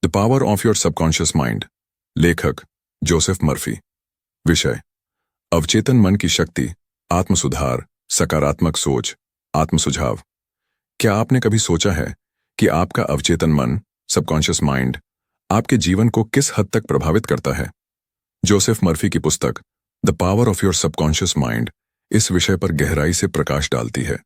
The power of your subconscious mind. लेखक Joseph Murphy. विषय अवचेतन मन की शक्ति, आत्मसुधार, सकारात्मक सोच, आत्मसुझाव। क्या आपने कभी सोचा है कि आपका अवचेतन मन, सबकॉन्शियस माइंड, आपके जीवन को किस हद तक प्रभावित करता है? जोसेफ मर्फी की पुस्तक the power of your subconscious mind इस विषय पर गहराई से प्रकाश डालती है।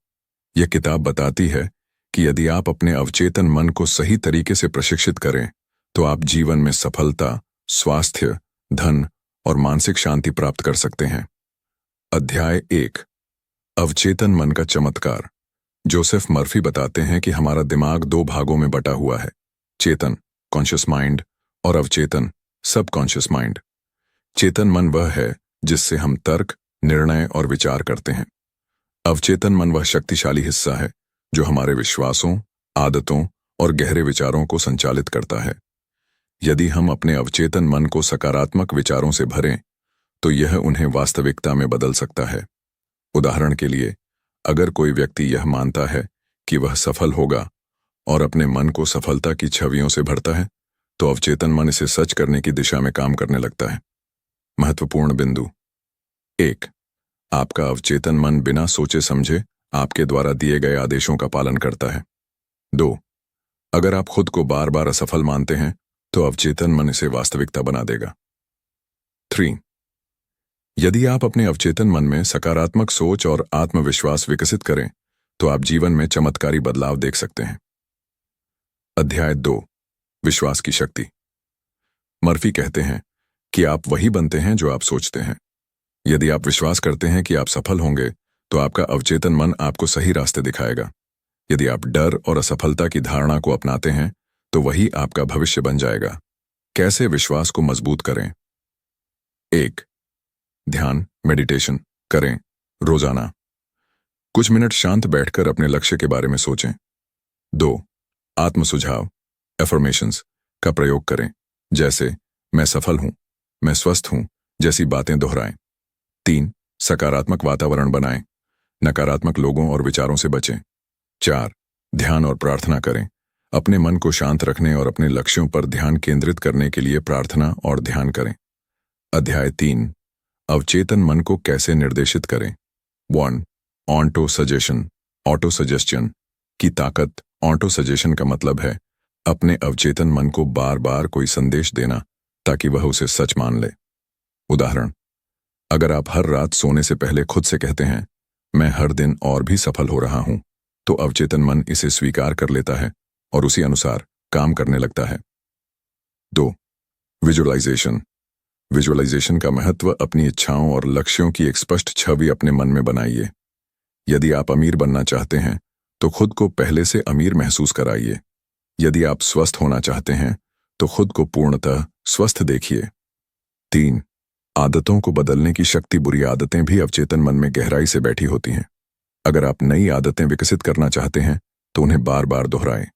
यह किताब बताती है कि यदि आप अपने अवचेतन मन को सही तरीके से प्रशिक्षित करें तो आप जीवन में सफलता, स्वास्थ्य, धन और मानसिक शांति प्राप्त कर सकते हैं। अध्याय 1, अवचेतन मन का चमत्कार। जोसेफ मर्फी बताते हैं कि हमारा दिमाग 2 भागों में बटा हुआ है, चेतन कॉन्शियस माइंड और अवचेतन सबकॉन्शियस माइंड। चेतन मन वह है जिससे हम तर्क, निर्णय और विचार करते हैं। अवचेतन मन वह शक्तिशाली हिस्सा है जो हमारे विश्वासों, आदतों और गहरे विचारों को संचालित करता है। यदि हम अपने अवचेतन मन को सकारात्मक विचारों से भरें तो यह उन्हें वास्तविकता में बदल सकता है। उदाहरण के लिए, अगर कोई व्यक्ति यह मानता है कि वह सफल होगा और अपने मन को सफलता की छवियों से भरता है, तो अवचेतन मन इसे सच करने की दिशा में काम करने लगता है। महत्वपूर्ण बिंदु। 1, आपका अवचेतन मन बिना सोचे समझे आपके द्वारा दिए गए आदेशों का पालन करता है। 2, अगर आप खुद को बार बार असफल मानते हैं तो अवचेतन मन इसे वास्तविकता बना देगा। 3, यदि आप अपने अवचेतन मन में सकारात्मक सोच और आत्मविश्वास विकसित करें तो आप जीवन में चमत्कारी बदलाव देख सकते हैं। अध्याय 2, विश्वास की शक्ति। मर्फी कहते हैं कि आप वही बनते हैं जो आप सोचते हैं। यदि आप विश्वास करते हैं कि आप सफल होंगे तो आपका अवचेतन मन आपको सही रास्ते दिखाएगा। यदि आप डर और असफलता की धारणा को अपनाते हैं तो वही आपका भविष्य बन जाएगा। कैसे विश्वास को मजबूत करें? 1, ध्यान मेडिटेशन करें रोजाना। कुछ मिनट शांत बैठकर अपने लक्ष्य के बारे में सोचें। 2, आत्मसुझाव एफर्मेशंस का प्रयोग करें, जैसे मैं सफल हूं, मैं स्वस्थ हूं जैसी बातें दोहराएं। 3, सकारात्मक वातावरण बनाएं, नकारात्मक लोगों और विचारों से बचें। 4, ध्यान और प्रार्थना करें, अपने मन को शांत रखने और अपने लक्ष्यों पर ध्यान केंद्रित करने के लिए प्रार्थना और ध्यान करें। अध्याय 3, अवचेतन मन को कैसे निर्देशित करें। 1, ऑटो सजेशन की ताकत। ऑटो सजेशन का मतलब है अपने अवचेतन मन को बार बार कोई संदेश देना ताकि वह उसे सच मान ले। उदाहरण, अगर आप हर रात सोने से पहले खुद से कहते हैं, मैं हर दिन और भी सफल हो रहा हूं, तो अवचेतन मन इसे स्वीकार कर लेता है और उसी अनुसार काम करने लगता है। 2, विजुअलाइजेशन का महत्व अपनी इच्छाओं और लक्ष्यों की एक स्पष्ट छवि अपने मन में बनाइए। यदि आप अमीर बनना चाहते हैं तो खुद को पहले से अमीर महसूस कराइए। यदि आप स्वस्थ होना चाहते हैं तो खुद को पूर्णतः स्वस्थ देखिए। 3, आदतों को बदलने की शक्ति। बुरी आदतें भी अवचेतन मन में गहराई से बैठी होती हैं। अगर आप नई आदतें विकसित करना चाहते हैं तो उन्हें बार बार दोहराएं।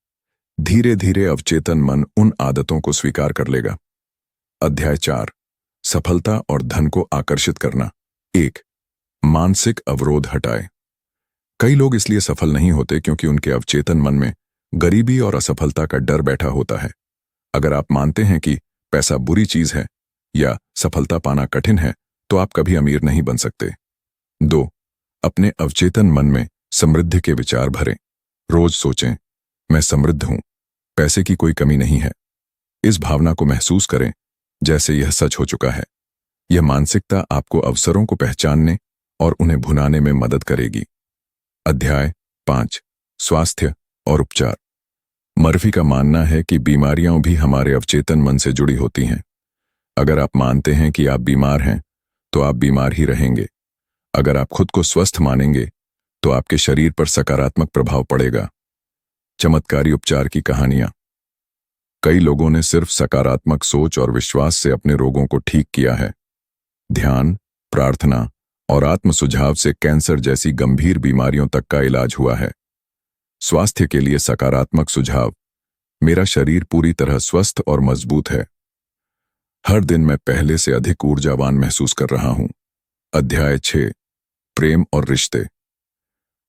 धीरे धीरे अवचेतन मन उन आदतों को स्वीकार कर लेगा। अध्याय 4, सफलता और धन को आकर्षित करना। 1, मानसिक अवरोध हटाए। कई लोग इसलिए सफल नहीं होते क्योंकि उनके अवचेतन मन में गरीबी और असफलता का डर बैठा होता है। अगर आप मानते हैं कि पैसा बुरी चीज है या सफलता पाना कठिन है तो आप कभी अमीर नहीं बन सकते। 2, अपने अवचेतन मन में समृद्धि के विचार भरें। रोज सोचें, मैं समृद्ध हूं, पैसे की कोई कमी नहीं है। इस भावना को महसूस करें जैसे यह सच हो चुका है। यह मानसिकता आपको अवसरों को पहचानने और उन्हें भुनाने में मदद करेगी। अध्याय 5, स्वास्थ्य और उपचार। मर्फी का मानना है कि बीमारियां भी हमारे अवचेतन मन से जुड़ी होती हैं। अगर आप मानते हैं कि आप बीमार हैं तो आप बीमार ही रहेंगे। अगर आप खुद को स्वस्थ मानेंगे तो आपके शरीर पर सकारात्मक प्रभाव पड़ेगा। चमत्कारी उपचार की कहानियां। कई लोगों ने सिर्फ सकारात्मक सोच और विश्वास से अपने रोगों को ठीक किया है। ध्यान, प्रार्थना और आत्मसुझाव से कैंसर जैसी गंभीर बीमारियों तक का इलाज हुआ है। स्वास्थ्य के लिए सकारात्मक सुझाव। मेरा शरीर पूरी तरह स्वस्थ और मजबूत है। हर दिन मैं पहले से अधिक ऊर्जावान महसूस कर रहा हूं। अध्याय 6, प्रेम और रिश्ते।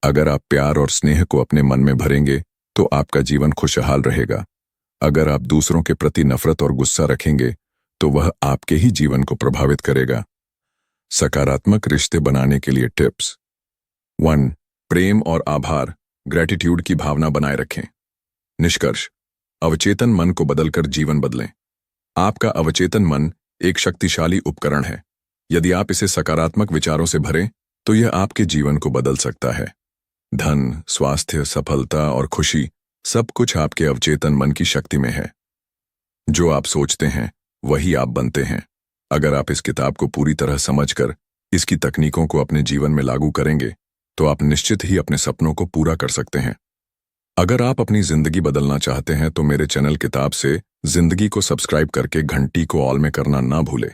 अगर आप प्यार और स्नेह को अपने मन में भरेंगे तो आपका जीवन खुशहाल रहेगा। अगर आप दूसरों के प्रति नफरत और गुस्सा रखेंगे तो वह आपके ही जीवन को प्रभावित करेगा। सकारात्मक रिश्ते बनाने के लिए टिप्स 1. प्रेम और आभार ग्रेटिट्यूड की भावना बनाए रखें। निष्कर्ष, अवचेतन मन को बदलकर जीवन बदलें। आपका अवचेतन मन एक शक्तिशाली उपकरण है। यदि आप इसे सकारात्मक विचारों से भरें तो यह आपके जीवन को बदल सकता है। धन, स्वास्थ्य, सफलता और खुशी सब कुछ आपके अवचेतन मन की शक्ति में है। जो आप सोचते हैं वही आप बनते हैं। अगर आप इस किताब को पूरी तरह समझकर इसकी तकनीकों को अपने जीवन में लागू करेंगे तो आप निश्चित ही अपने सपनों को पूरा कर सकते हैं। अगर आप अपनी जिंदगी बदलना चाहते हैं तो मेरे चैनल किताब से जिंदगी को सब्सक्राइब करके घंटी को ऑल में करना ना भूलें।